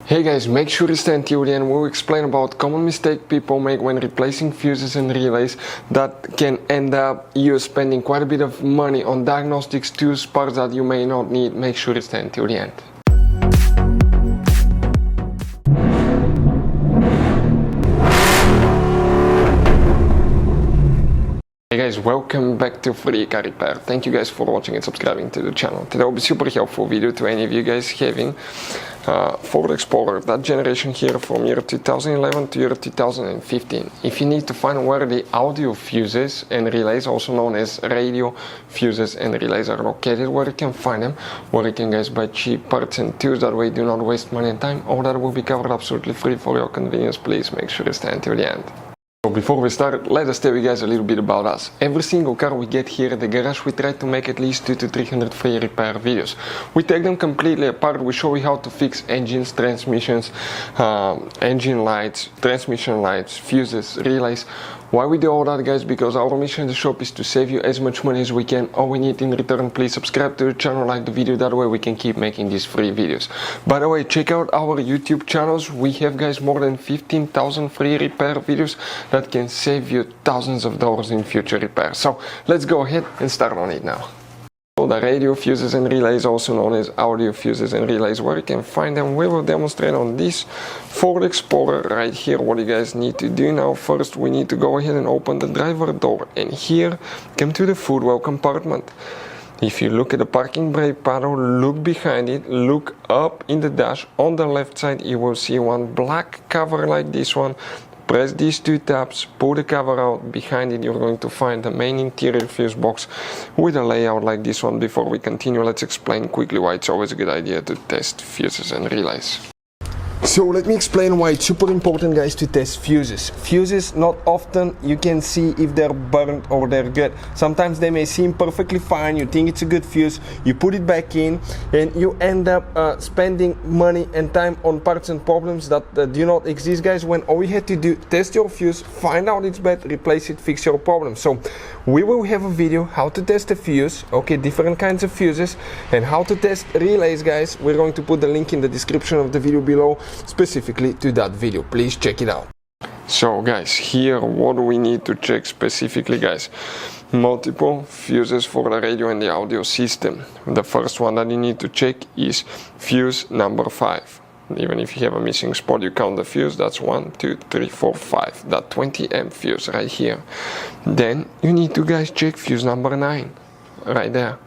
Hey guys, make sure you stay until the end. We'll explain about common mistake people make when replacing fuses and relays that can end up you spending quite a bit of money on diagnostics tools, parts that you may not need. Make sure you stay until the end. Hey guys, welcome back to Free Car Repair. Thank you guys for watching and subscribing to the channel. Today will be super helpful video to any of you guys having Ford Explorer, that generation here from year 2011 to year 2015. If you need to find where the audio fuses and relays, also known as radio fuses and relays, are located, where you can find them, where you can guys buy cheap parts and tools, that way do not waste money and time, all that will be covered absolutely free for your convenience. Please make sure to stay until the end. So before we start, let us tell you guys a little bit about us. Every single car we get here at the garage, we try to make at least 200 to 300 free repair videos. We take them completely apart. We show you how to fix engines, transmissions, engine lights, transmission lights, fuses, relays. Why we do all that, guys? Because our mission in the shop is to save you as much money as we can. All we need in return, please subscribe to the channel, like the video, that way we can keep making these free videos. By the way, check out our YouTube channels. We have, guys, more than 15,000 free repair videos that can save you thousands of dollars in future repairs. So let's go ahead and start on it now. So the radio fuses and relays, also known as audio fuses and relays, where you can find them, we will demonstrate on this Ford Explorer right here. What you guys need to do now, first we need to go ahead and open the driver door, and here come to the footwell compartment. If you look at the parking brake paddle, look behind it, look up in the dash. On the left side you will see one black cover like this one. Press these two tabs, pull the cover out. Behind it you're going to find the main interior fuse box with a layout like this one. Before we continue, let's explain quickly why it's always a good idea to test fuses and relays. So let me explain why it's super important, guys, to test fuses. Fuses, not often you can see if they're burnt or they're good. Sometimes they may seem perfectly fine, you think it's a good fuse, you put it back in, and you end up spending money and time on parts and problems that do not exist, guys, when all you had to do, test your fuse, find out it's bad, replace it, fix your problem. So we will have a video how to test a fuse, okay, different kinds of fuses, and how to test relays, guys. We're going to put the link in the description of the video below, specifically to that video. Please check it out. So guys, here what do we need to check specifically, guys? Multiple fuses for the radio and the audio system. The first one that you need to check is fuse number 5. Even if you have a missing spot, you count the fuse. That's 1, 2, 3, 4, 5. That 20 amp fuse right here. Then you need to, guys, check fuse number 9 right there.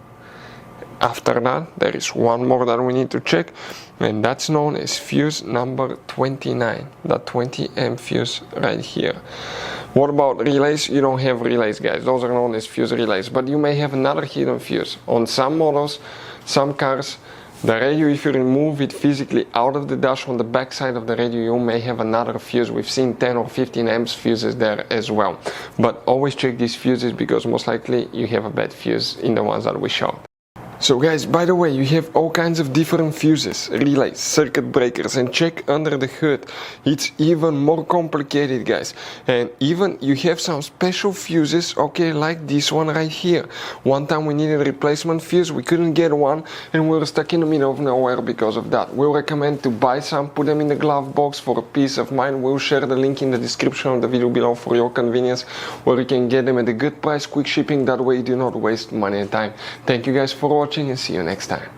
After that, there is one more that we need to check, and that's known as fuse number 29, that 20 amp fuse right here. What about relays? You don't have relays, guys. Those are known as fuse relays, but you may have another hidden fuse. On some models, some cars, the radio, if you remove it physically out of the dash on the back side of the radio, you may have another fuse. We've seen 10 or 15 amps fuses there as well. But always check these fuses, because most likely you have a bad fuse in the ones that we showed. So guys, by the way, you have all kinds of different fuses, relays, circuit breakers, and check under the hood. It's even more complicated, guys. And even you have some special fuses, okay, like this one right here. One time we needed a replacement fuse, we couldn't get one, and we were stuck in the middle of nowhere because of that. We recommend to buy some, put them in the glove box for a peace of mind. We'll share the link in the description of the video below for your convenience, where you can get them at a good price, quick shipping, that way you do not waste money and time. Thank you guys for watching, and see you next time.